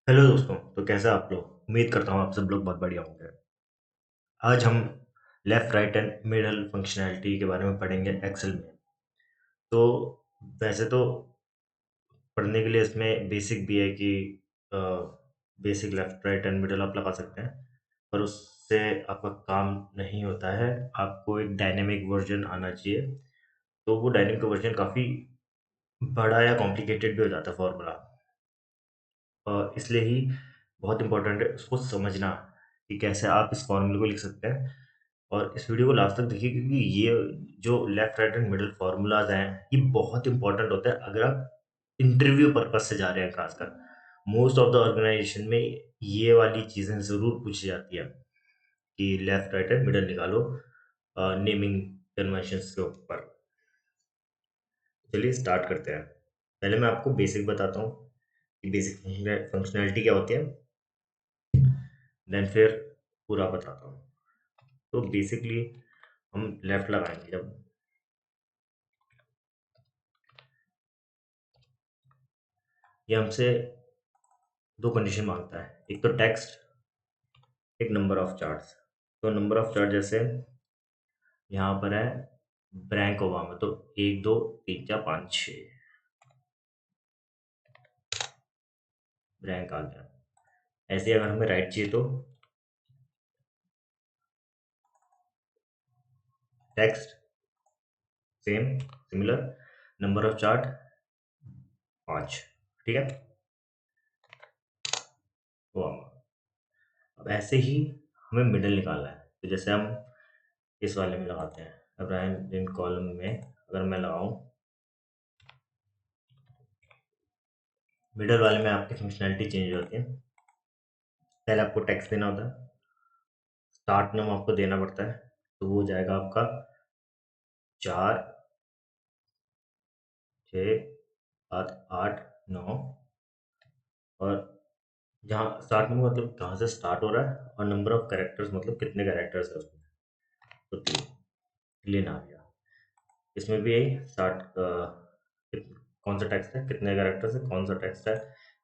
Hello दोस्तों। तो कैसे आप लोग? उम्मीद करता हूँ आप सब लोग बहुत बढ़िया होंगे। आज हम left right and middle functionality के बारे में पढ़ेंगे एक्सेल में। तो वैसे तो पढ़ने के लिए इसमें बेसिक भी है कि basic left right and middle आप लगा सकते हैं, पर उससे आपका काम नहीं होता है। आपको एक डायनेमिक वर्जन आना चाहिए। तो वो डायनेमिक वर्जन काफ़ी बड़ा या कॉम्प्लिकेटेड भी हो जाता है फॉर्मूला। इसलिए ही बहुत इम्पोर्टेंट है उसको समझना कि कैसे आप इस फॉर्मूले को लिख सकते हैं। और इस वीडियो को लास्ट तक देखिए, क्योंकि ये जो left right and middle formulas हैं ये बहुत इंपॉर्टेंट होते हैं अगर आप इंटरव्यू पर्पज से जा रहे हैं। खासकर मोस्ट ऑफ द ऑर्गेनाइजेशन में ये वाली चीज़ें ज़रूर पूछी जाती है कि लेफ्ट राइट एंड मिडल निकालो नेमिंग कन्वेंशंस के ऊपर। चलिए स्टार्ट करते हैं। पहले मैं आपको बेसिक बताता हूँ कि बेसिक फंक्शनैलिटी क्या होती है, देन फिर पूरा बताता हूँ। तो बेसिकली हम लेफ्ट लगाएंगे जब ये हमसे दो कंडीशन मांगता है, एक तो टेक्स्ट, एक नंबर ऑफ चार्ट्स। तो नंबर ऑफ चार्ट जैसे यहाँ पर है ब्रैंक ओबामा, तो एक दो तीन चार पाँच छः ब्रैंक आ गया। ऐसे ही अगर हमें राइट चाहिए तो text same similar, number of chart पाँच। ठीक है, ओबामा। अब ऐसे ही हमें मिडल निकालना है। तो जैसे हम इस वाले में लगाते हैं, अब्राहम इन कॉलम में अगर मैं लगाऊं, मिडल वाले में आपकी फंक्शनैलिटी चेंज हो जाती है। पहले आपको टेक्स्ट देना होता है, स्टार्ट नेम आपको देना पड़ता है, तो वो हो जाएगा आपका चार छः सात आठ नौ। और जहाँ स्टार्ट नेम मतलब कहाँ से स्टार्ट हो रहा है, और नंबर ऑफ कैरेक्टर्स मतलब कितने कैरेक्टर्स है उसमें, तो तीन। क्लीन आ गया। इसमें भी यही स्टार्ट कौन सा टेक्स्ट है, कितने कैरेक्टर्स है, कौन सा टेक्स्ट है,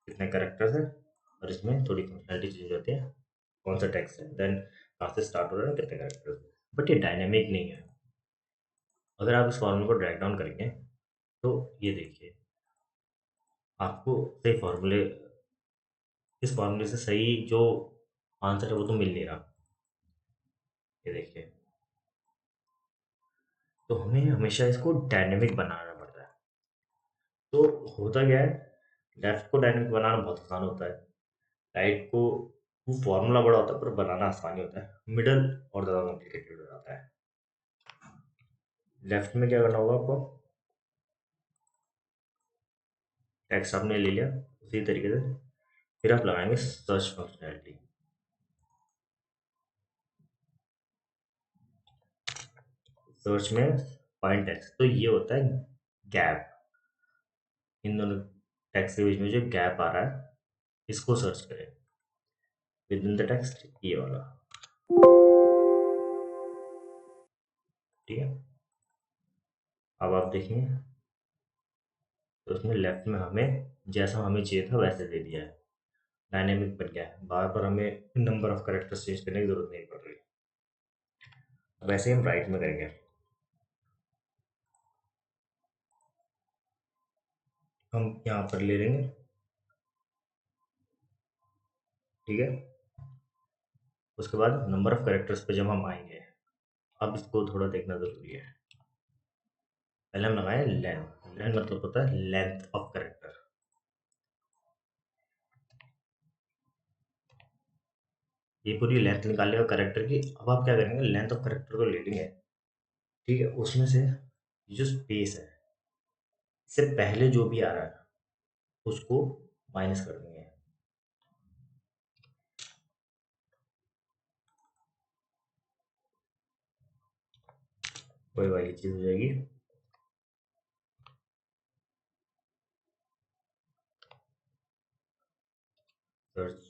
कितने कैरेक्टर्स है। और इसमें थोड़ी फंक्शनैलिटी चेंज होती है, कौन सा टेक्स्ट है, देन कहाँ से स्टार्ट हो रहा है, कितने कैरेक्टर्स है। बट ये डायनेमिक नहीं है। अगर आप इस फॉर्मूले को ड्रैग डाउन करेंगे तो ये देखिए, आपको सही फॉर्मूले, इस फॉर्मूले से सही जो आंसर है वो तो मिल नहीं रहा। ये देखिए, तो हमें हमेशा इसको डायनेमिक बनाना पड़ता है। तो होता क्या है, लेफ्ट को डायनेमिक बनाना बहुत आसान होता है, राइट को वो फॉर्मूला बड़ा होता है पर बनाना आसान ही होता है, मिडल और ज़्यादा कॉम्प्लिकेटेड हो जाता है। लेफ्ट में क्या करना होगा आपको, टेक्स्ट आपने ले लिया उसी तरीके से, फिर आप लगाएंगे सर्च फंक्शनैलिटी। सर्च में फाइंड टेक्स्ट, तो ये होता है गैप, इन दोनों टेक्स्ट के बीच में जो गैप आ रहा है इसको सर्च करें विद इन द टेक्स्ट, ये वाला। ठीक है, अब आप देखेंगे तो उसमें लेफ्ट में हमें जैसा हमें चाहिए था वैसे दे दिया है, डायनेमिक बन गया है, बार बार हमें नंबर ऑफ करेक्टर्स चेंज करने की जरूरत नहीं पड़ रही। वैसे ही हम राइट में करेंगे। हम यहाँ पर ले लेंगे, ठीक है। उसके बाद नंबर ऑफ करेक्टर्स पे जब हम आएंगे, अब इसको थोड़ा देखना जरूरी है। पहले हम लगाए लेंथ, लेंथ मतलब होता है लेंथ ऑफ करेक्टर। ये पूरी लेंथ निकालेगा करेक्टर की। अब आप क्या करेंगे, लेंथ ऑफ करेक्टर को ले लेंगे, ठीक है, उसमें से ये जो स्पेस है इससे पहले जो भी आ रहा है उसको माइनस कर देंगे। वही वाली चीज हो जाएगी। सर्च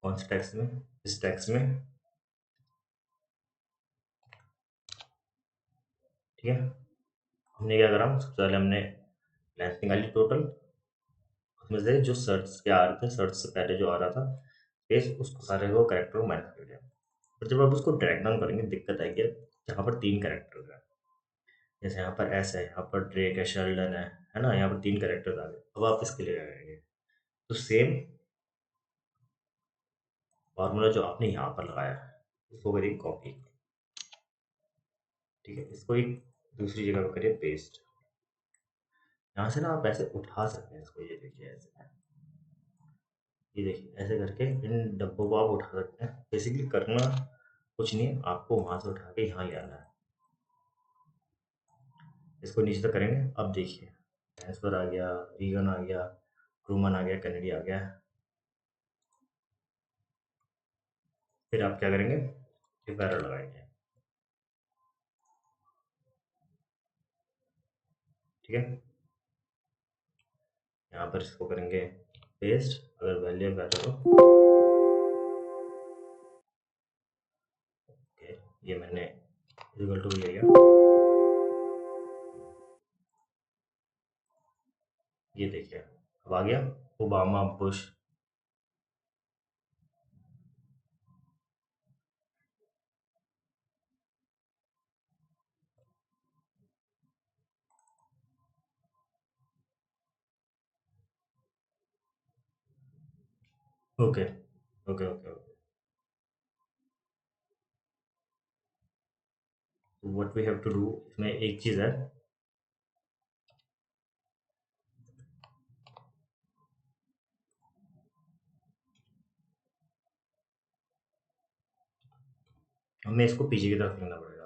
कौन से टेक्स्ट में, इस टेक्स्ट में, ठीक है। हमने क्या करा, सबसे पहले हमने लेंथ निकाली टोटल, उसमें से जो सर्च के आ रहे थे, सर्च से पहले जो आ रहा था स्पेस, उसको सारे को कैरेक्टर को माइनस कर दिया। पर जब आप उसको ड्रैग डाउन करेंगे दिक्कत आएगी। यहाँ पर 3 कैरेक्टर है, जैसे यहाँ पर एस है, यहाँ पर ड्रेक है, शेल्डन है ना, यहाँ पर 3 कैरेक्टर आ गए। अब आप इसके लिए आएंगे तो सेम फॉर्मूला जो आपने यहाँ पर लगाया है इसको करिए कॉपी, ठीक है, इसको एक दूसरी जगह पर करिए पेस्ट। यहाँ से ना आप ऐसे उठा सकते हैं इसको, ये देखिए ऐसे, ये देखिए ऐसे करके इन डब्बों को आप उठा सकते हैं। बेसिकली करना कुछ नहीं है, आपको वहां से उठा के यहाँ ले आना है। इसको नीचे तक करेंगे, अब देखिए ट्रांसफर आ गया, रीगन आ गया, ट्रूमन आ गया, कैनेडी आ गया। फिर आप क्या करेंगे, फिर एरर लगाएंगे, ठीक है। यहाँ पर इसको करेंगे पेस्ट, अगर वैल्यू एरर हो, ओके, ये मैंने इक्वल टू ले लिया, ये देखिए अब आ गया Obama Bush. Okay okay okay okay, तो what we have to do, इसमें एक चीज़ है, हमें इसको पीछे की तरफ लेना पड़ेगा।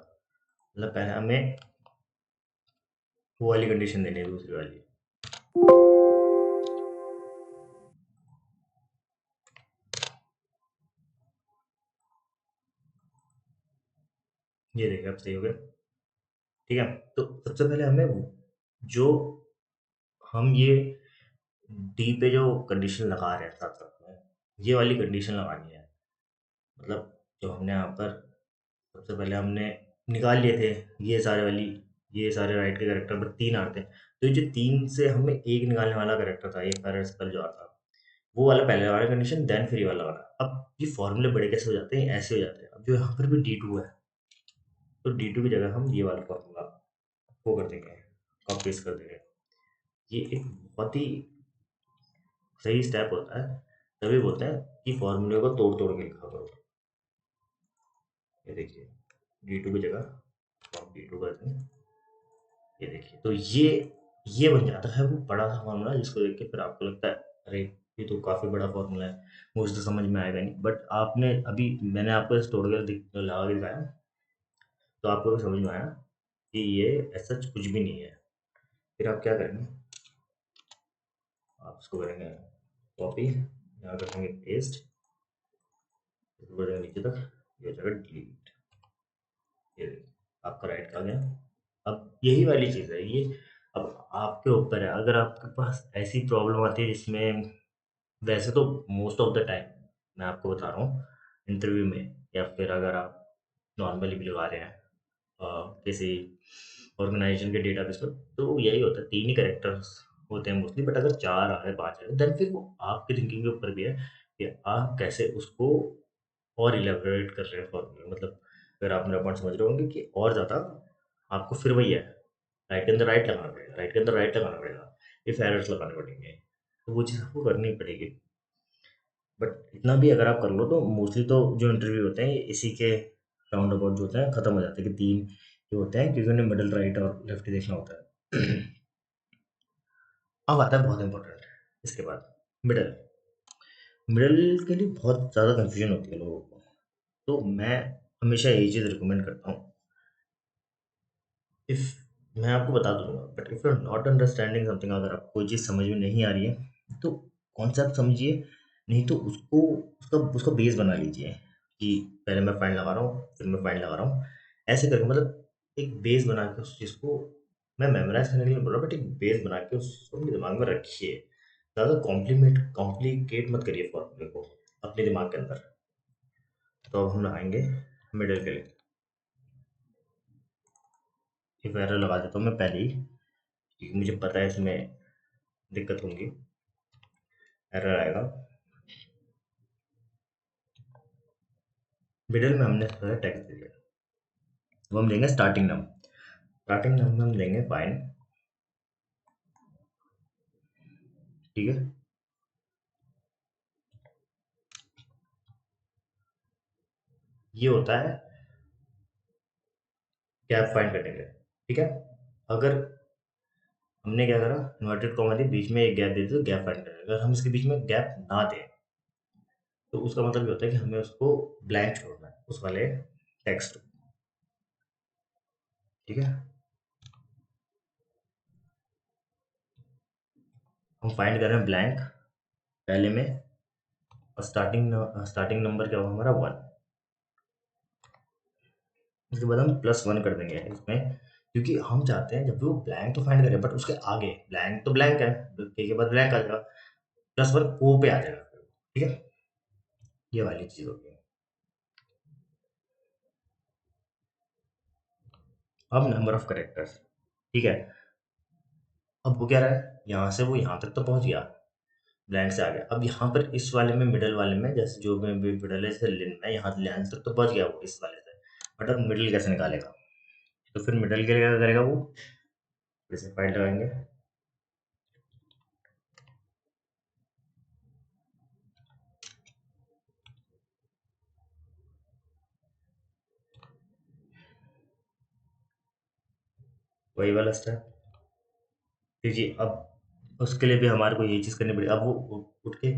मतलब पहले हमें वो वाली कंडीशन देनी है, दूसरी वाली। ये देखिए अब सही हो गया, ठीक है। तो सबसे पहले हमें जो हम ये डी पे जो कंडीशन लगा रहे हैं साथ साथ में, ये वाली कंडीशन लगानी है। मतलब जो हमने यहाँ पर सबसे पहले हमने निकाल लिए थे, ये सारे वाली, ये सारे राइट के करेक्टर पर 3 आते हैं। तो ये जो 3 से हमें 1 निकालने वाला करेक्टर था, ये पैरासिकल जो आता, वो वाला पहले वाला कंडीशन, देन फिर ये वाला वाला। अब ये फॉर्मूले बड़े कैसे हो जाते हैं, ऐसे हो जाते हैं। अब जो यहाँ पर भी D2 है, तो D2 की जगह हम ये वाला फॉर्मूला वो कर देंगे, कॉपी पेस्ट कर देंगे। ये एक बहुत ही सही स्टेप होता है, तभी बोलते हैं कि फॉर्मूले को तोड़ तोड़ के लिखा करो। ये देखिए D2 की जगह आप D2 कर देंगे, ये देखिए। तो ये बन जाता है वो बड़ा सा फॉर्मूला, जिसको देख के फिर आपको लगता है अरे ये तो काफ़ी बड़ा फॉर्मूला है, मुझे तो समझ में आएगा नहीं। बट आपने अभी मैंने आपको इस तोड़ कर लगा के दिखाया, तो आपको भी समझ में आया कि ये ऐसा कुछ भी नहीं है। फिर आप क्या करेंगे, आप इसको करेंगे कॉपी, यहाँ कर देंगे पेस्ट, इसको कर देंगे नीचे तक, ये हो जाएगा डिलीट। ये देखिए आपका राइट आ गया। अब यही वाली चीज़ है ये, अब आपके ऊपर है। अगर आपके पास ऐसी प्रॉब्लम आती है जिसमें, वैसे तो मोस्ट ऑफ द टाइम मैं आपको बता रहा हूँ इंटरव्यू में, या फिर अगर आप नॉर्मली भी लगा रहे हैं किसी ऑर्गेनाइजेशन के डेटाबेस पर, तो यही होता है, 3 ही कैरेक्टर्स होते हैं मोस्टली। बट अगर 4 आ गए, 5 आ गए, देन फिर वो आपकी थिंकिंग के ऊपर भी है कि आप कैसे उसको और इलेबोरेट कर रहे हैं फॉर्मूला। मतलब अगर आप मेरा पॉइंट समझ रहे होंगे कि और ज़्यादा आपको फिर वही है, राइट के अंदर राइट लगाना पड़ेगा, राइट के अंदर राइट लगाना पड़ेगा, इफ एरर्स लगाने पड़ेंगे, तो वो चीज़ आपको करनी पड़ेगी। बट इतना भी अगर आप कर लो तो मोस्टली तो जो इंटरव्यू होते हैं ये इसी के राउंड अबाउट जो होते हैं ख़त्म हो जाते हैं कि 3 ये होते हैं, क्योंकि उन्हें मिडल राइट और लेफ्ट देखना होता है। अब आता है बहुत इंपॉर्टेंट, इसके बाद मिडल। मिडल के लिए बहुत ज़्यादा कन्फ्यूजन होती है लोगों को, तो मैं हमेशा यही चीज़ रिकमेंड करता हूँ। इफ़ मैं आपको बता दूंगा, but if you are not understanding something, अगर आपको कोई चीज़ समझ में नहीं आ रही है तो कॉन्सेप्ट समझिए, नहीं तो उसको उसका उसका बेस बना लीजिए कि पहले मैं फाइन लगा रहा हूँ, फिर मैं फाइन लगा रहा हूँ, ऐसे करके। मतलब एक बेस बना के उस चीज़ को, मैं मेमोराइज करने के लिए बोल रहा हूँ, बट एक बेस बना के उसको अपने दिमाग में रखिए। ज़्यादा कॉम्प्लिकेट मत करिए फॉर्मूले को अपने दिमाग के अंदर। तो अब हम लगाएंगे मिडल के लिए, एक एरर लगा देता हूँ मैं पहले ही, क्योंकि मुझे पता है इसमें दिक्कत होंगी। एरर आएगा। मिडिल में हमने टेक्स्ट दे दिया। अब हम देंगे स्टार्टिंग नम। स्टार्टिंग नम में हम देंगे फाइन। ठीक है, ये होता है गैप फाइंड करने के लिए। ठीक है, अगर हमने क्या करा, इन्वर्टेड कॉमा दी, बीच में एक गैप दे दी, तो गैप फाइंड करेंगे। अगर हम इसके बीच में गैप ना दें तो उसका मतलब ये होता है कि हमें उसको ब्लैंक छोड़ना है, उस वाले टेक्स्ट। ठीक है, हम फाइंड कर रहे हैं ब्लैंक पहले में, और स्टार्टिंग नंबर क्या होगा हमारा 1। उसके बाद हम +1 कर देंगे इसमें, क्योंकि हम चाहते हैं जब भी वो ब्लैंक तो फाइंड करें बट उसके आगे ब्लैंक तो ब्लैंक है, के बाद ब्लैंक आ जाएगा, +1 ओ पे आ जाएगा। ठीक है, ये वाली चीज होगी। अब नंबर ऑफ करेक्टर्स। ठीक है, अब वो क्या रहा है, यहाँ से वो यहाँ तक तो पहुंच गया, ब्लैंक से आ गया। अब यहाँ पर इस वाले में, मिडल वाले में, जैसे जो भी मिडल है, जैसे लिन में, यहाँ लेंथ तक तो पहुंच गया वो इस वाले से, बट अब मिडल कैसे निकालेगा, तो फिर मिडल के लिए क्या करेगा वो, जैसे फाइंड लगाएंगे, वही वाला स्टेप। क्योंकि अब उसके लिए भी हमारे को ये चीज़ करनी पड़ेगी। अब वो उठ के,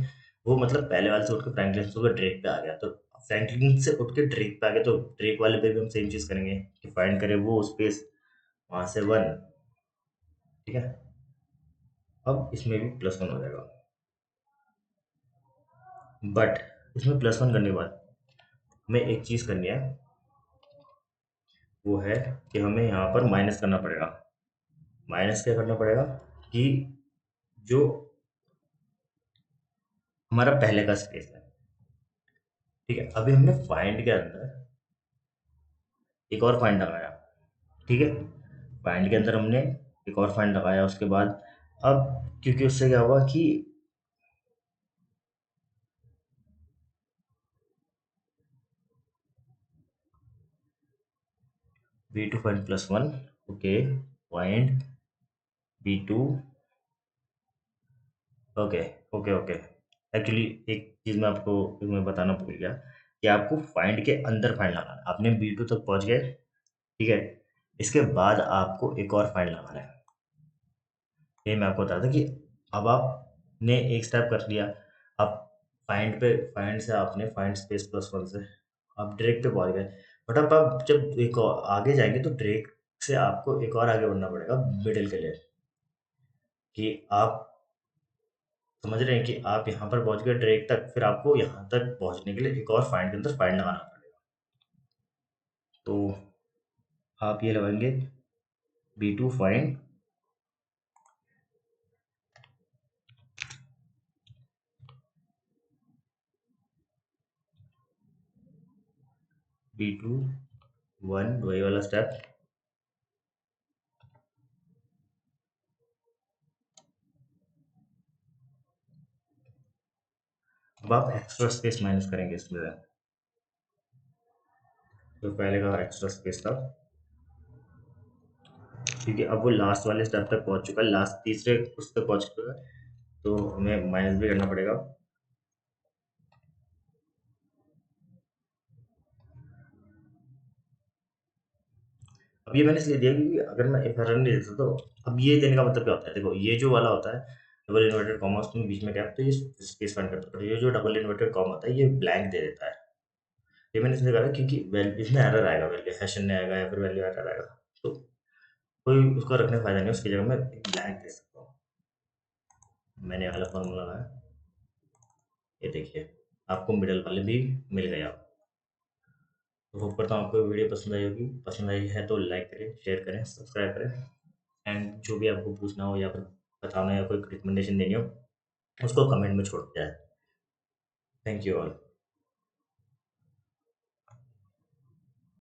वो मतलब पहले वाले से उठ के फ्रैंकलिन से ड्रेक पे आ गया, तो फ्रैंकलिन से उठ के ड्रेक पे आ गया, तो ड्रेक वाले पे भी हम सेम चीज़ करेंगे कि फाइंड करें वो स्पेस वहाँ से 1। ठीक है, अब इसमें भी +1 हो जाएगा, बट इसमें +1 करने के बाद हमें एक चीज़ करनी है, वो है कि हमें यहाँ पर माइनस करना पड़ेगा। माइनस क्या करना पड़ेगा कि जो हमारा पहले का स्पेस है। ठीक है, अभी हमने फाइंड के अंदर एक और फाइंड लगाया। ठीक है, फाइंड के अंदर हमने एक और फाइंड लगाया, उसके बाद अब क्योंकि उससे क्या हुआ कि B2 find +1, okay, find B2, okay okay okay. Actually एक चीज़ मैं आपको मैं बताना भूल गया कि आपको फाइंड के अंदर फाइंड लगाना है। आपने B2 तक पहुंच गए, ठीक है, इसके बाद आपको एक और फाइंड लगाना है। ये मैं आपको बता था कि अब आपने एक स्टेप कर लिया, अब फाइंड से आपने फाइंड स्पेस +1 से आप ड्रैग पे पहुंच गए, बट अब आप जब एक और आगे जाएंगे तो ड्रैग से आपको एक और आगे बढ़ना पड़ेगा मिडिल के लिए, कि आप समझ रहे हैं कि आप यहाँ पर पहुंच गए ड्रैग तक, फिर आपको यहाँ तक पहुंचने के लिए एक और फाइंड के अंदर फाइंड लगाना पड़ेगा। तो आप ये लगाएंगे B2 फाइंड B2 1, वही वाला स्टेप। अब आप एक्स्ट्रा स्पेस माइनस करेंगे इसमें, तो पहले का एक्स्ट्रा स्पेस था, क्योंकि अब वो लास्ट वाले स्टेप तक पहुंच चुका है, लास्ट तीसरे उस तक पहुंच चुका है, तो हमें माइनस भी करना पड़ेगा। अब ये मैंने इसलिए दिया क्योंकि अगर मैं एक रन नहीं देता तो, अब ये देने का मतलब क्या होता है, देखो ये जो वाला होता है डबल इन्वर्टेड कॉमा, उसमें बीच में गैप, तो ये स्पेस फाइंड करता है, ये जो डबल इन्वर्टेड कॉमा होता है ये ब्लैंक दे देता है। ये मैंने इसलिए कहा क्योंकि इसमें एरर आएगा, वैल्यू हैश नहीं आएगा या फिर वैल्यू एरर आएगा, तो कोई उसको रखने का फायदा नहीं, उसकी जगह मैं ब्लैंक दे सकता हूँ। मैंने वाला फॉर्मूला लगाया, ये देखिए आपको मिडल वाले भी मिल गया। तो होप करता हूँ आपको वीडियो पसंद आई होगी, पसंद आई है तो लाइक करें, शेयर करें, सब्सक्राइब करें, एंड जो भी आपको पूछना हो या फिर बताना या कोई रिकमेंडेशन देनी हो उसको कमेंट में छोड़ दिया है। Thank you all.